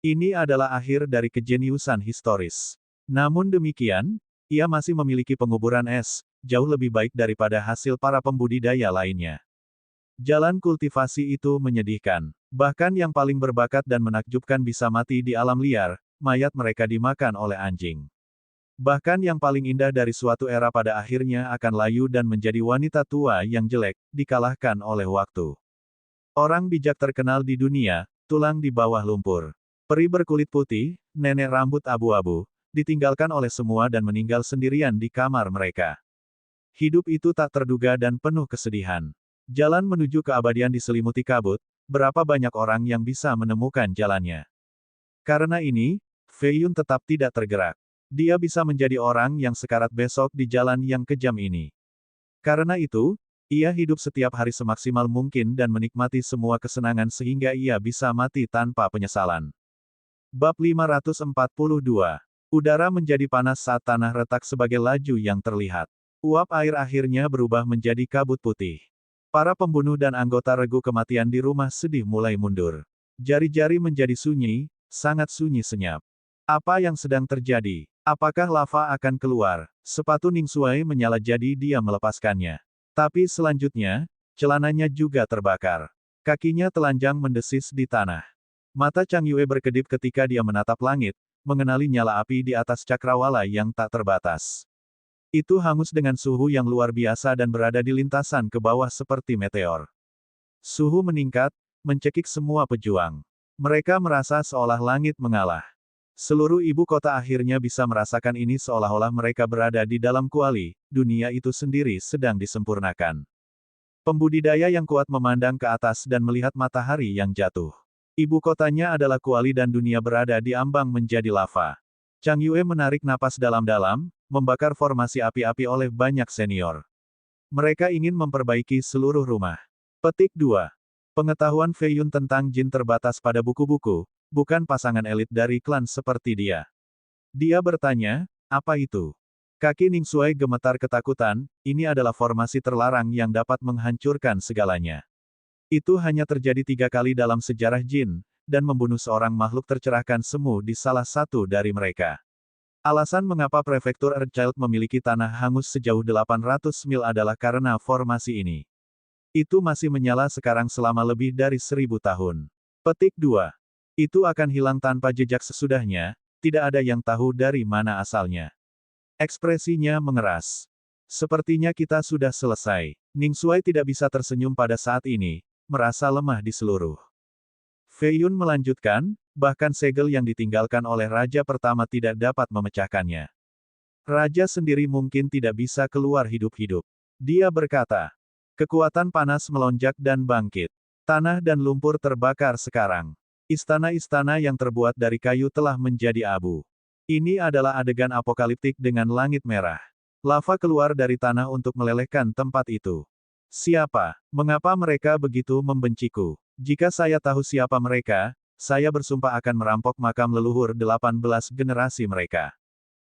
Ini adalah akhir dari kejeniusan historis. Namun demikian, ia masih memiliki penguburan es, jauh lebih baik daripada hasil para pembudidaya lainnya. Jalan kultivasi itu menyedihkan. Bahkan yang paling berbakat dan menakjubkan bisa mati di alam liar, mayat mereka dimakan oleh anjing. Bahkan yang paling indah dari suatu era pada akhirnya akan layu dan menjadi wanita tua yang jelek, dikalahkan oleh waktu. Orang bijak terkenal di dunia, tulang di bawah lumpur. Peri berkulit putih, nenek rambut abu-abu, ditinggalkan oleh semua dan meninggal sendirian di kamar mereka. Hidup itu tak terduga dan penuh kesedihan. Jalan menuju keabadian diselimuti kabut, berapa banyak orang yang bisa menemukan jalannya. Karena ini, Fei Yun tetap tidak tergerak. Dia bisa menjadi orang yang sekarat besok di jalan yang kejam ini. Karena itu, ia hidup setiap hari semaksimal mungkin dan menikmati semua kesenangan sehingga ia bisa mati tanpa penyesalan. Bab 542. Udara menjadi panas saat tanah retak sebagai laju yang terlihat. Uap air akhirnya berubah menjadi kabut putih. Para pembunuh dan anggota regu kematian di rumah sedih mulai mundur. Jari-jari menjadi sunyi, sangat sunyi senyap. Apa yang sedang terjadi? Apakah lava akan keluar? Sepatu Ning Xuai menyala jadi dia melepaskannya. Tapi selanjutnya, celananya juga terbakar. Kakinya telanjang mendesis di tanah. Mata Chang Yue berkedip ketika dia menatap langit, mengenali nyala api di atas cakrawala yang tak terbatas. Itu hangus dengan suhu yang luar biasa dan berada di lintasan ke bawah seperti meteor. Suhu meningkat, mencekik semua pejuang. Mereka merasa seolah langit mengalah. Seluruh ibu kota akhirnya bisa merasakan ini seolah-olah mereka berada di dalam kuali, dunia itu sendiri sedang disempurnakan. Pembudidaya yang kuat memandang ke atas dan melihat matahari yang jatuh. Ibu kotanya adalah kuali dan dunia berada di ambang menjadi lava. Chang Yue menarik napas dalam-dalam, membakar formasi api-api oleh banyak senior. Mereka ingin memperbaiki seluruh rumah. Petik 2. Pengetahuan Fei Yun tentang jin terbatas pada buku-buku, bukan pasangan elit dari klan seperti dia. Dia bertanya, apa itu? Kaki Ning Xuai gemetar ketakutan, ini adalah formasi terlarang yang dapat menghancurkan segalanya. Itu hanya terjadi 3 kali dalam sejarah jin, dan membunuh seorang makhluk tercerahkan semu di salah satu dari mereka. Alasan mengapa prefektur Earthchild memiliki tanah hangus sejauh 800 mil adalah karena formasi ini. Itu masih menyala sekarang selama lebih dari 1000 tahun. Petik 2. Itu akan hilang tanpa jejak sesudahnya, tidak ada yang tahu dari mana asalnya. Ekspresinya mengeras. Sepertinya kita sudah selesai. Ning Xuai tidak bisa tersenyum pada saat ini, merasa lemah di seluruh. Fei Yun melanjutkan, bahkan segel yang ditinggalkan oleh raja pertama tidak dapat memecahkannya. Raja sendiri mungkin tidak bisa keluar hidup-hidup. Dia berkata, kekuatan panas melonjak dan bangkit. Tanah dan lumpur terbakar sekarang. Istana-istana yang terbuat dari kayu telah menjadi abu. Ini adalah adegan apokaliptik dengan langit merah. Lava keluar dari tanah untuk melelehkan tempat itu. Siapa? Mengapa mereka begitu membenciku? Jika saya tahu siapa mereka, saya bersumpah akan merampok makam leluhur 18 generasi mereka.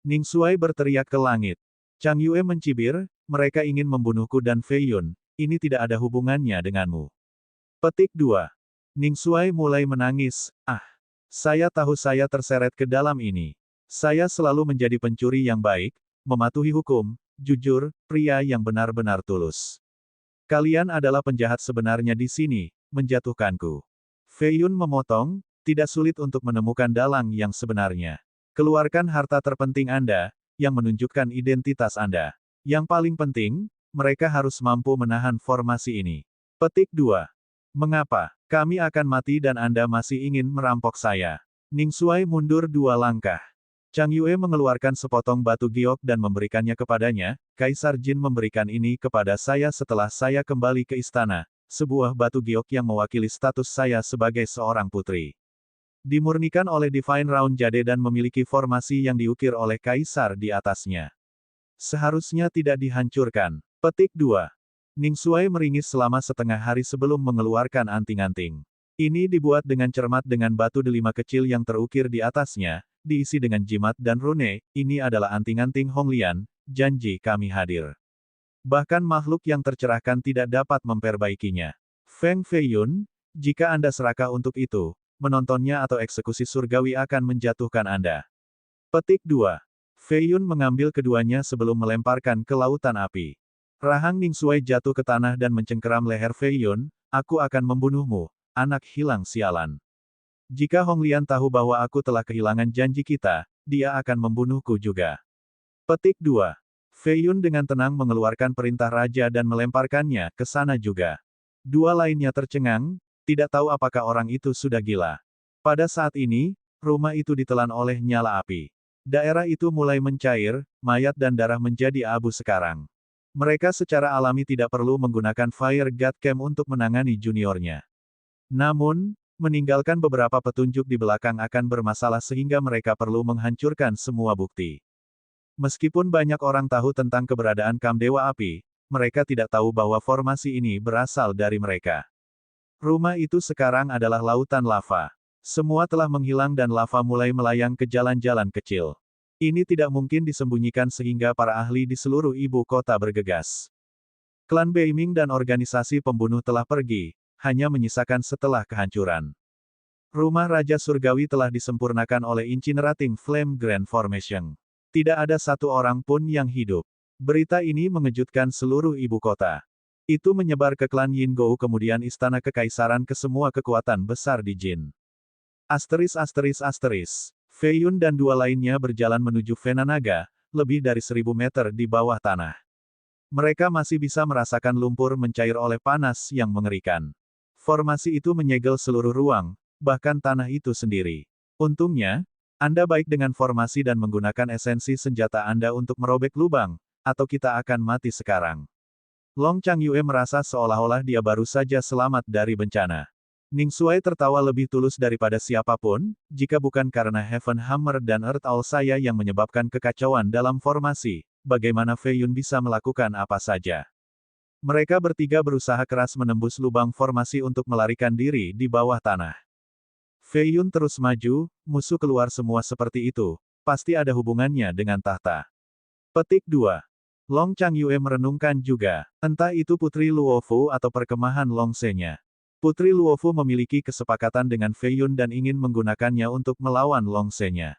Ning Xuai berteriak ke langit. Chang Yue mencibir, mereka ingin membunuhku dan Fei Yun, ini tidak ada hubungannya denganmu. Petik 2. Ning Xuai mulai menangis, saya tahu saya terseret ke dalam ini. Saya selalu menjadi pencuri yang baik, mematuhi hukum, jujur, pria yang benar-benar tulus. Kalian adalah penjahat sebenarnya di sini, menjatuhkanku. Fei Yun memotong, tidak sulit untuk menemukan dalang yang sebenarnya. Keluarkan harta terpenting Anda, yang menunjukkan identitas Anda. Yang paling penting, mereka harus mampu menahan formasi ini. Petik 2. Mengapa? Kami akan mati dan Anda masih ingin merampok saya. Ning Xuai mundur 2 langkah. Chang Yue mengeluarkan sepotong batu giok dan memberikannya kepadanya, Kaisar Jin memberikan ini kepada saya setelah saya kembali ke istana, sebuah batu giok yang mewakili status saya sebagai seorang putri. Dimurnikan oleh Divine Round Jade dan memiliki formasi yang diukir oleh Kaisar di atasnya. Seharusnya tidak dihancurkan. Petik 2. Ning Xuai meringis selama setengah hari sebelum mengeluarkan anting-anting. Ini dibuat dengan cermat dengan batu delima kecil yang terukir di atasnya, diisi dengan jimat dan rune, ini adalah anting-anting Honglian, janji kami hadir. Bahkan makhluk yang tercerahkan tidak dapat memperbaikinya. Feng Fei Yun, jika Anda serakah untuk itu, menontonnya atau eksekusi surgawi akan menjatuhkan Anda. Petik 2. Fei Yun mengambil keduanya sebelum melemparkan ke lautan api. Rahang Ning Xuai jatuh ke tanah dan mencengkeram leher Fei Yun, aku akan membunuhmu, anak hilang sialan. Jika Honglian tahu bahwa aku telah kehilangan janji kita, dia akan membunuhku juga. Petik 2. Fei Yun dengan tenang mengeluarkan perintah raja dan melemparkannya ke sana juga. 2 lainnya tercengang, tidak tahu apakah orang itu sudah gila. Pada saat ini, rumah itu ditelan oleh nyala api. Daerah itu mulai mencair, mayat dan darah menjadi abu sekarang. Mereka secara alami tidak perlu menggunakan Fire God Camp untuk menangani juniornya. Namun, meninggalkan beberapa petunjuk di belakang akan bermasalah sehingga mereka perlu menghancurkan semua bukti. Meskipun banyak orang tahu tentang keberadaan Kam Dewa Api, mereka tidak tahu bahwa formasi ini berasal dari mereka. Rumah itu sekarang adalah lautan lava. Semua telah menghilang dan lava mulai melayang ke jalan-jalan kecil. Ini tidak mungkin disembunyikan sehingga para ahli di seluruh ibu kota bergegas. Klan Beiming dan organisasi pembunuh telah pergi, hanya menyisakan setelah kehancuran. Rumah Raja Surgawi telah disempurnakan oleh Incinerating Flame Grand Formation. Tidak ada satu orang pun yang hidup. Berita ini mengejutkan seluruh ibu kota. Itu menyebar ke klan Yingou kemudian istana kekaisaran ke semua kekuatan besar di Jin. Fei Yun dan dua lainnya berjalan menuju Vena Naga, lebih dari 1000 meter di bawah tanah. Mereka masih bisa merasakan lumpur mencair oleh panas yang mengerikan. Formasi itu menyegel seluruh ruang, bahkan tanah itu sendiri. Untungnya, Anda baik dengan formasi dan menggunakan esensi senjata Anda untuk merobek lubang, atau kita akan mati sekarang. Long Changyue merasa seolah-olah dia baru saja selamat dari bencana. Ning Xuai tertawa lebih tulus daripada siapapun, jika bukan karena Heaven Hammer dan Earth Owl saya yang menyebabkan kekacauan dalam formasi, bagaimana Fei Yun bisa melakukan apa saja. Mereka bertiga berusaha keras menembus lubang formasi untuk melarikan diri di bawah tanah. Fei Yun terus maju, musuh keluar semua seperti itu, pasti ada hubungannya dengan tahta. Petik 2. Long Changyue merenungkan juga, entah itu Putri Luofu atau perkemahan Long Se-nya. Putri Luofu memiliki kesepakatan dengan Fei Yun dan ingin menggunakannya untuk melawan Long Se-nya.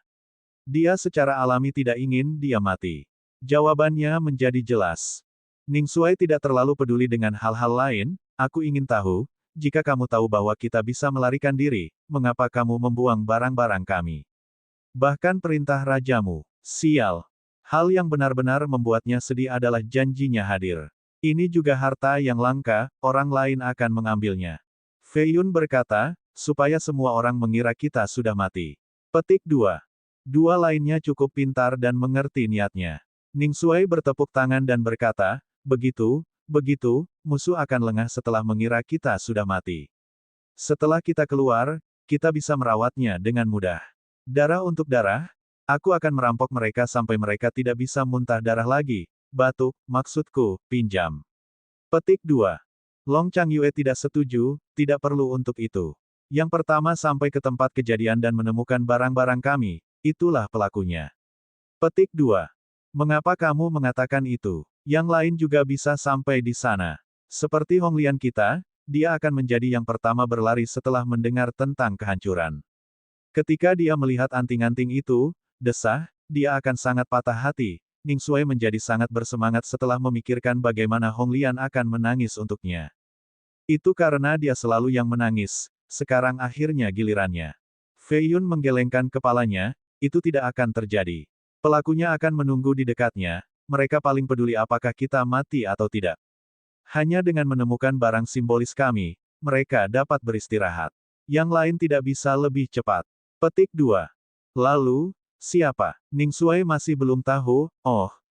Dia secara alami tidak ingin dia mati. Jawabannya menjadi jelas. Ning Xuai tidak terlalu peduli dengan hal-hal lain, aku ingin tahu, jika kamu tahu bahwa kita bisa melarikan diri, mengapa kamu membuang barang-barang kami? Bahkan perintah rajamu. Sial. Hal yang benar-benar membuatnya sedih adalah janjinya hadir. Ini juga harta yang langka, orang lain akan mengambilnya. Fei Yun berkata, supaya semua orang mengira kita sudah mati. Petik 2. Dua lainnya cukup pintar dan mengerti niatnya. Ning Xuai bertepuk tangan dan berkata, begitu, musuh akan lengah setelah mengira kita sudah mati. Setelah kita keluar, kita bisa merawatnya dengan mudah. Darah untuk darah, aku akan merampok mereka sampai mereka tidak bisa muntah darah lagi. Batuk, maksudku, pinjam. Petik 2. Long Changyue tidak setuju, tidak perlu untuk itu. Yang pertama sampai ke tempat kejadian dan menemukan barang-barang kami, itulah pelakunya. Petik 2. Mengapa kamu mengatakan itu? Yang lain juga bisa sampai di sana. Seperti Hong Lian kita, dia akan menjadi yang pertama berlari setelah mendengar tentang kehancuran. Ketika dia melihat anting-anting itu, desah, dia akan sangat patah hati. Ning Xuai menjadi sangat bersemangat setelah memikirkan bagaimana Hong Lian akan menangis untuknya. Itu karena dia selalu yang menangis, sekarang akhirnya gilirannya. Fei Yun menggelengkan kepalanya, itu tidak akan terjadi. Pelakunya akan menunggu di dekatnya, mereka paling peduli apakah kita mati atau tidak. Hanya dengan menemukan barang simbolis kami, mereka dapat beristirahat. Yang lain tidak bisa lebih cepat. Petik 2. Lalu, siapa? Ning Xuai masih belum tahu,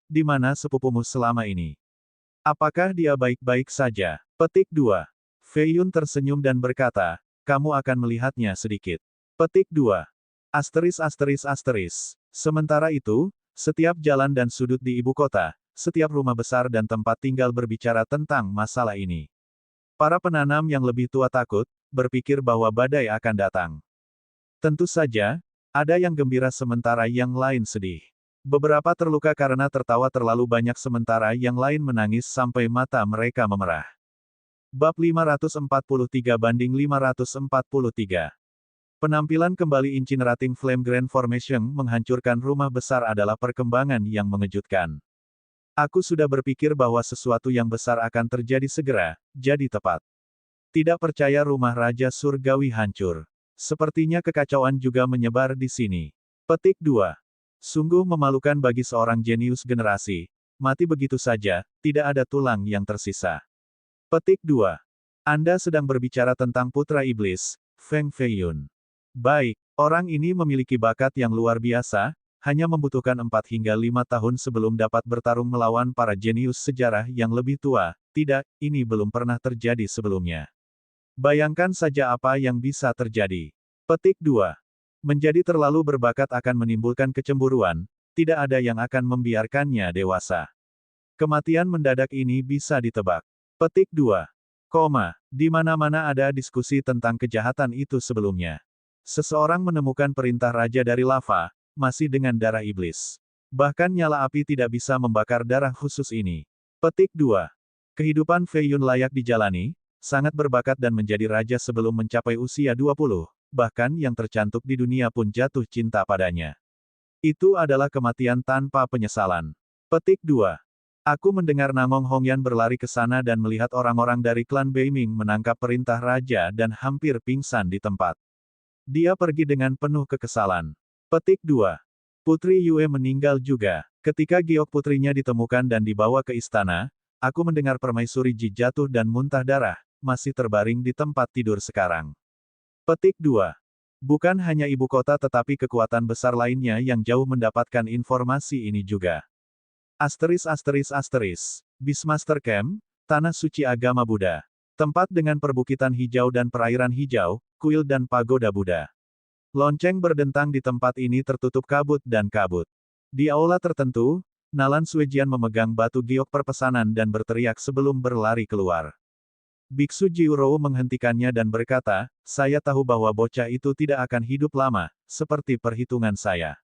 di mana sepupumu selama ini? Apakah dia baik-baik saja? Petik 2. Fei Yun tersenyum dan berkata, kamu akan melihatnya sedikit. Petik 2. Sementara itu, setiap jalan dan sudut di ibu kota, setiap rumah besar dan tempat tinggal berbicara tentang masalah ini. Para penanam yang lebih tua takut, berpikir bahwa badai akan datang. Tentu saja, ada yang gembira sementara yang lain sedih. Beberapa terluka karena tertawa terlalu banyak sementara yang lain menangis sampai mata mereka memerah. Bab 543-543. Penampilan kembali Incinerating Flame Grand Formation menghancurkan rumah besar adalah perkembangan yang mengejutkan. Aku sudah berpikir bahwa sesuatu yang besar akan terjadi segera, jadi tepat. Tidak percaya rumah Raja Surgawi hancur. Sepertinya kekacauan juga menyebar di sini. Petik 2. Sungguh memalukan bagi seorang jenius generasi. Mati begitu saja, tidak ada tulang yang tersisa. Petik 2. Anda sedang berbicara tentang Putra Iblis, Feng Fei Yun. Baik, orang ini memiliki bakat yang luar biasa, hanya membutuhkan 4 hingga 5 tahun sebelum dapat bertarung melawan para jenius sejarah yang lebih tua. Tidak, ini belum pernah terjadi sebelumnya. Bayangkan saja apa yang bisa terjadi. Petik 2. Menjadi terlalu berbakat akan menimbulkan kecemburuan, tidak ada yang akan membiarkannya dewasa. Kematian mendadak ini bisa ditebak. Petik 2. Di mana-mana ada diskusi tentang kejahatan itu sebelumnya. Seseorang menemukan perintah raja dari lava, masih dengan darah iblis. Bahkan nyala api tidak bisa membakar darah khusus ini. Petik 2. Kehidupan Fei Yun layak dijalani, sangat berbakat dan menjadi raja sebelum mencapai usia 20, bahkan yang tercantik di dunia pun jatuh cinta padanya. Itu adalah kematian tanpa penyesalan. Petik 2. Aku mendengar Namong Hongyan berlari ke sana dan melihat orang-orang dari klan Beiming menangkap perintah raja dan hampir pingsan di tempat. Dia pergi dengan penuh kekesalan. Petik 2. Putri Yue meninggal juga. Ketika giok putrinya ditemukan dan dibawa ke istana, aku mendengar permaisuri Ji jatuh dan muntah darah, masih terbaring di tempat tidur sekarang. Petik 2. Bukan hanya ibu kota tetapi kekuatan besar lainnya yang jauh mendapatkan informasi ini juga. Beastmaster Camp, Tanah Suci Agama Buddha. Tempat dengan perbukitan hijau dan perairan hijau, kuil dan pagoda Buddha. Lonceng berdentang di tempat ini tertutup kabut dan kabut. Di aula tertentu, Nalan Suejian memegang batu giok perpesanan dan berteriak sebelum berlari keluar. Biksu Jiurou menghentikannya dan berkata, saya tahu bahwa bocah itu tidak akan hidup lama, seperti perhitungan saya.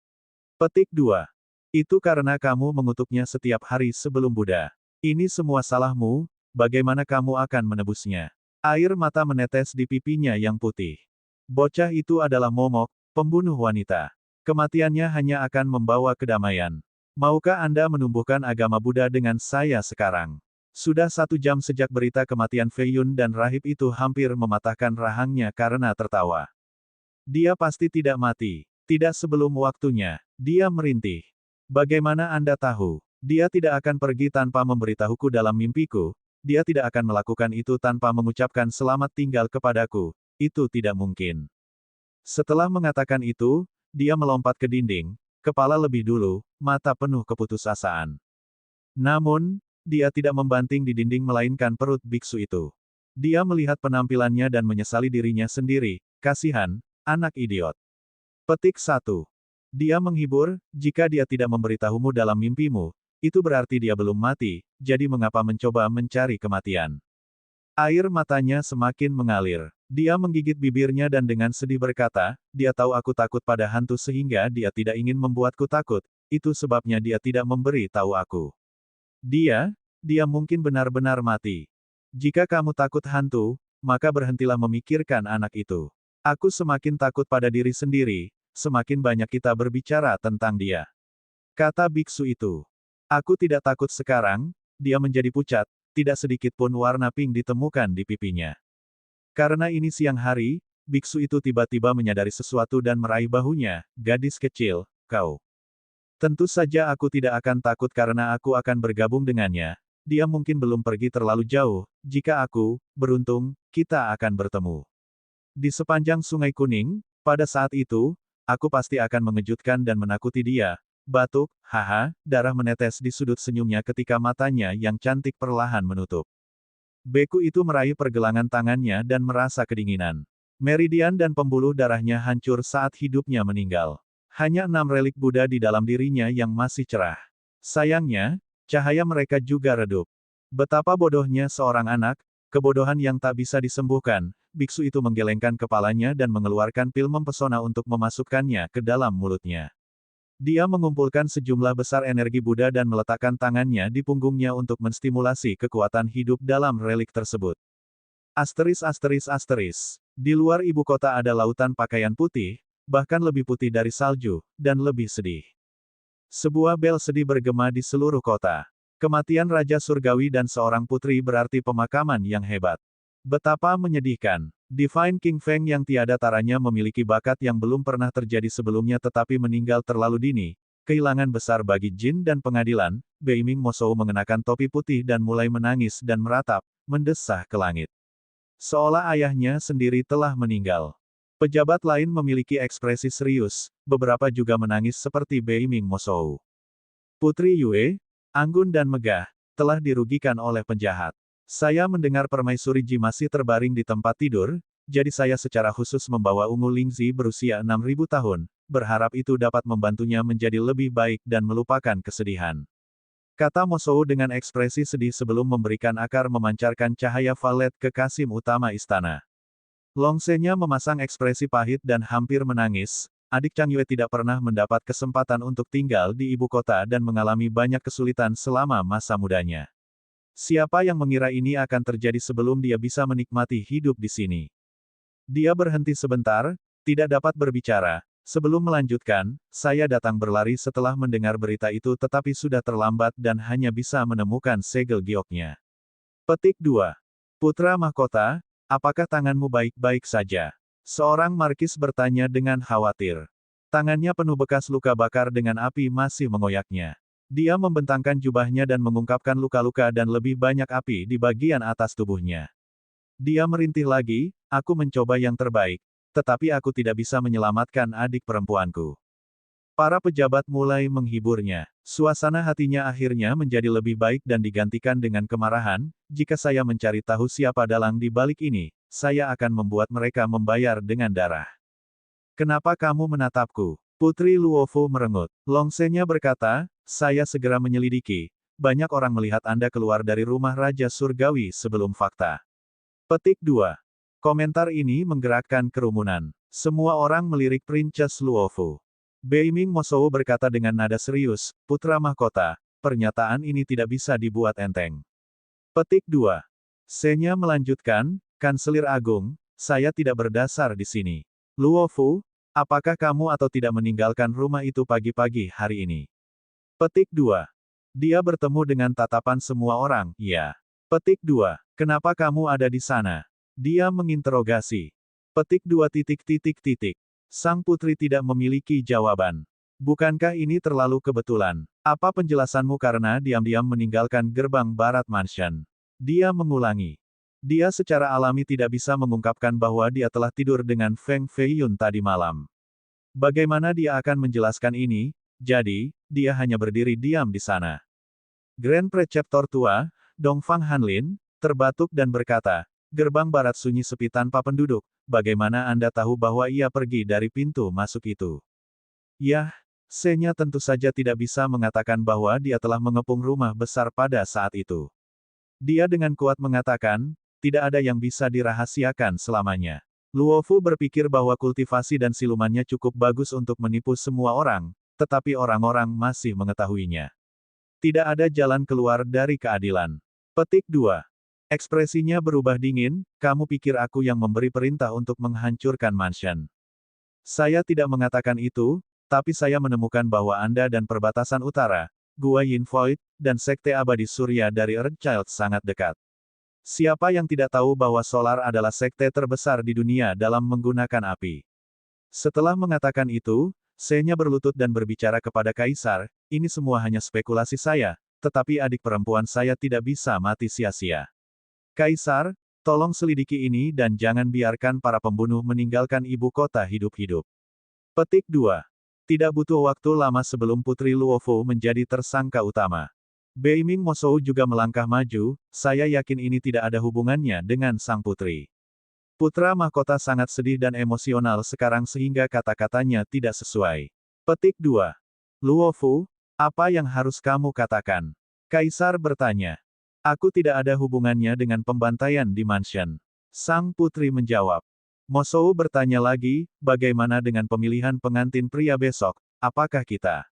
Petik 2. Itu karena kamu mengutuknya setiap hari sebelum Buddha. Ini semua salahmu, bagaimana kamu akan menebusnya? Air mata menetes di pipinya yang putih. Bocah itu adalah momok, pembunuh wanita. Kematiannya hanya akan membawa kedamaian. Maukah Anda menumbuhkan agama Buddha dengan saya sekarang? Sudah 1 jam sejak berita kematian Fei Yun dan rahib itu hampir mematahkan rahangnya karena tertawa. Dia pasti tidak mati. Tidak sebelum waktunya. Dia merintih. Bagaimana Anda tahu? Dia tidak akan pergi tanpa memberitahuku dalam mimpiku. Dia tidak akan melakukan itu tanpa mengucapkan selamat tinggal kepadaku. Itu tidak mungkin. Setelah mengatakan itu, dia melompat ke dinding, kepala lebih dulu, mata penuh keputusasaan. Namun, dia tidak membanting di dinding melainkan perut biksu itu. Dia melihat penampilannya dan menyesali dirinya sendiri, kasihan, anak idiot. Petik 1. Dia menghibur, jika dia tidak memberitahumu dalam mimpimu, itu berarti dia belum mati, jadi mengapa mencoba mencari kematian? Air matanya semakin mengalir. Dia menggigit bibirnya dan dengan sedih berkata, dia tahu aku takut pada hantu sehingga dia tidak ingin membuatku takut, itu sebabnya dia tidak memberi tahu aku. Dia mungkin benar-benar mati. Jika kamu takut hantu, maka berhentilah memikirkan anak itu. Aku semakin takut pada diri sendiri, semakin banyak kita berbicara tentang dia. Kata biksu itu. Aku tidak takut sekarang, dia menjadi pucat, tidak sedikit pun warna pink ditemukan di pipinya. Karena ini siang hari, biksu itu tiba-tiba menyadari sesuatu dan meraih bahunya, gadis kecil, kau. Tentu saja aku tidak akan takut karena aku akan bergabung dengannya, dia mungkin belum pergi terlalu jauh, jika aku, beruntung, kita akan bertemu. Di sepanjang Sungai Kuning, pada saat itu, aku pasti akan mengejutkan dan menakuti dia. Batuk, haha, darah menetes di sudut senyumnya ketika matanya yang cantik perlahan menutup. Beku itu meraih pergelangan tangannya dan merasa kedinginan. Meridian dan pembuluh darahnya hancur saat hidupnya meninggal. Hanya 6 relik Buddha di dalam dirinya yang masih cerah. Sayangnya, cahaya mereka juga redup. Betapa bodohnya seorang anak, kebodohan yang tak bisa disembuhkan. Biksu itu menggelengkan kepalanya dan mengeluarkan pil mempesona untuk memasukkannya ke dalam mulutnya. Dia mengumpulkan sejumlah besar energi Buddha dan meletakkan tangannya di punggungnya untuk menstimulasi kekuatan hidup dalam relik tersebut. Di luar ibu kota ada lautan pakaian putih, bahkan lebih putih dari salju, dan lebih sedih. Sebuah bel sedih bergema di seluruh kota. Kematian Raja Surgawi dan seorang putri berarti pemakaman yang hebat. Betapa menyedihkan. Divine King Feng yang tiada taranya memiliki bakat yang belum pernah terjadi sebelumnya tetapi meninggal terlalu dini. Kehilangan besar bagi Jin dan pengadilan. Beiming Mosou mengenakan topi putih dan mulai menangis dan meratap, mendesah ke langit. Seolah ayahnya sendiri telah meninggal. Pejabat lain memiliki ekspresi serius, beberapa juga menangis seperti Beiming Mosou. Putri Yue, anggun dan megah, telah dirugikan oleh penjahat. Saya mendengar permaisuri Ji masih terbaring di tempat tidur, jadi saya secara khusus membawa ungu Lingzi berusia 6.000 tahun, berharap itu dapat membantunya menjadi lebih baik dan melupakan kesedihan. Kata Mosou dengan ekspresi sedih sebelum memberikan akar memancarkan cahaya valet ke kasim utama istana. Longsenya memasang ekspresi pahit dan hampir menangis, adik Chang Yue tidak pernah mendapat kesempatan untuk tinggal di ibu kota dan mengalami banyak kesulitan selama masa mudanya. Siapa yang mengira ini akan terjadi sebelum dia bisa menikmati hidup di sini? Dia berhenti sebentar, tidak dapat berbicara. Sebelum melanjutkan, saya datang berlari setelah mendengar berita itu tetapi sudah terlambat dan hanya bisa menemukan segel gioknya. Petik 2. Putra Mahkota, apakah tanganmu baik-baik saja? Seorang markis bertanya dengan khawatir. Tangannya penuh bekas luka bakar dengan api masih mengoyaknya. Dia membentangkan jubahnya dan mengungkapkan luka-luka dan lebih banyak api di bagian atas tubuhnya. Dia merintih lagi, aku mencoba yang terbaik, tetapi aku tidak bisa menyelamatkan adik perempuanku. Para pejabat mulai menghiburnya. Suasana hatinya akhirnya menjadi lebih baik dan digantikan dengan kemarahan. Jika saya mencari tahu siapa dalang di balik ini, saya akan membuat mereka membayar dengan darah. Kenapa kamu menatapku? Putri Luofu merengut. Longsenya berkata, saya segera menyelidiki. Banyak orang melihat Anda keluar dari rumah Raja Surgawi sebelum fakta. Petik 2. Komentar ini menggerakkan kerumunan. Semua orang melirik Princess Luofu. Beiming Mosou berkata dengan nada serius, Putra Mahkota, pernyataan ini tidak bisa dibuat enteng. Petik 2. Senya melanjutkan, Kanselir Agung, saya tidak berdasar di sini. Luofu, apakah kamu atau tidak meninggalkan rumah itu pagi-pagi hari ini? Petik 2. Dia bertemu dengan tatapan semua orang, ya. Petik 2. Kenapa kamu ada di sana? Dia menginterogasi. Petik 2. Sang putri tidak memiliki jawaban. Bukankah ini terlalu kebetulan? Apa penjelasanmu karena diam-diam meninggalkan gerbang barat mansion? Dia mengulangi. Dia secara alami tidak bisa mengungkapkan bahwa dia telah tidur dengan Feng Feiyun tadi malam. Bagaimana dia akan menjelaskan ini? Jadi, dia hanya berdiri diam di sana. Grand Preceptor tua, Dongfang Hanlin, terbatuk dan berkata, gerbang barat sunyi sepi tanpa penduduk, bagaimana Anda tahu bahwa ia pergi dari pintu masuk itu? Yah, Senya tentu saja tidak bisa mengatakan bahwa dia telah mengepung rumah besar pada saat itu. Dia dengan kuat mengatakan, tidak ada yang bisa dirahasiakan selamanya. Luofu berpikir bahwa kultivasi dan silumannya cukup bagus untuk menipu semua orang, tetapi orang-orang masih mengetahuinya. Tidak ada jalan keluar dari keadilan. Petik 2. Ekspresinya berubah dingin, kamu pikir aku yang memberi perintah untuk menghancurkan mansion. Saya tidak mengatakan itu, tapi saya menemukan bahwa Anda dan perbatasan utara, Gua Yin Void, dan Sekte Abadi Surya dari Earthchild sangat dekat. Siapa yang tidak tahu bahwa Solar adalah sekte terbesar di dunia dalam menggunakan api? Setelah mengatakan itu, Senya berlutut dan berbicara kepada Kaisar, ini semua hanya spekulasi saya, tetapi adik perempuan saya tidak bisa mati sia-sia. Kaisar, tolong selidiki ini dan jangan biarkan para pembunuh meninggalkan ibu kota hidup-hidup. Petik 2. Tidak butuh waktu lama sebelum Putri Luofu menjadi tersangka utama. Beiming Mosou juga melangkah maju, saya yakin ini tidak ada hubungannya dengan sang putri. Putra Mahkota sangat sedih dan emosional sekarang sehingga kata-katanya tidak sesuai. Petik 2. Luofu, apa yang harus kamu katakan? Kaisar bertanya. Aku tidak ada hubungannya dengan pembantaian di mansion. Sang putri menjawab. Mosou bertanya lagi, bagaimana dengan pemilihan pengantin pria besok, apakah kita?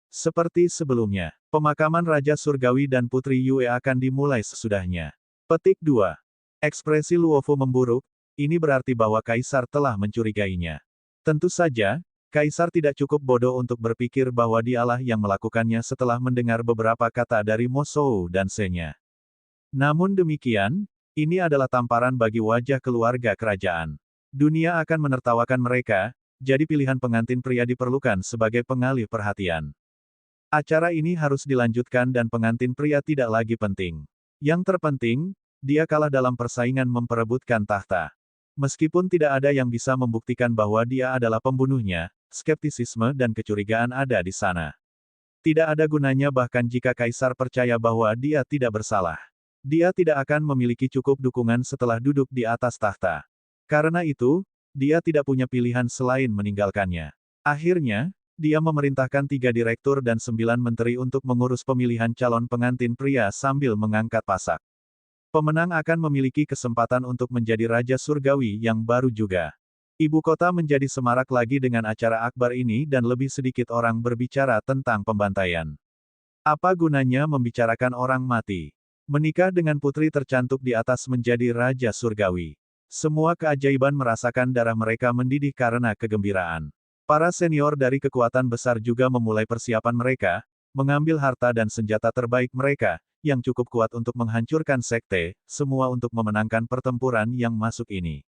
Seperti sebelumnya, pemakaman Raja Surgawi dan Putri Yue akan dimulai sesudahnya. Petik 2. Ekspresi Luofu memburuk, ini berarti bahwa Kaisar telah mencurigainya. Tentu saja, Kaisar tidak cukup bodoh untuk berpikir bahwa dialah yang melakukannya setelah mendengar beberapa kata dari Mosou dan Senya. Namun demikian, ini adalah tamparan bagi wajah keluarga kerajaan. Dunia akan menertawakan mereka, jadi pilihan pengantin pria diperlukan sebagai pengalih perhatian. Acara ini harus dilanjutkan dan pengantin pria tidak lagi penting. Yang terpenting, dia kalah dalam persaingan memperebutkan tahta. Meskipun tidak ada yang bisa membuktikan bahwa dia adalah pembunuhnya, skeptisisme dan kecurigaan ada di sana. Tidak ada gunanya bahkan jika Kaisar percaya bahwa dia tidak bersalah. Dia tidak akan memiliki cukup dukungan setelah duduk di atas tahta. Karena itu, dia tidak punya pilihan selain meninggalkannya. Akhirnya, dia memerintahkan 3 direktur dan 9 menteri untuk mengurus pemilihan calon pengantin pria sambil mengangkat pasak. Pemenang akan memiliki kesempatan untuk menjadi Raja Surgawi yang baru juga. Ibu kota menjadi semarak lagi dengan acara akbar ini dan lebih sedikit orang berbicara tentang pembantaian. Apa gunanya membicarakan orang mati? Menikah dengan putri tercantik di atas menjadi raja surgawi. Semua keajaiban merasakan darah mereka mendidih karena kegembiraan. Para senior dari kekuatan besar juga memulai persiapan mereka, mengambil harta dan senjata terbaik mereka, yang cukup kuat untuk menghancurkan sekte, semua untuk memenangkan pertempuran yang masuk ini.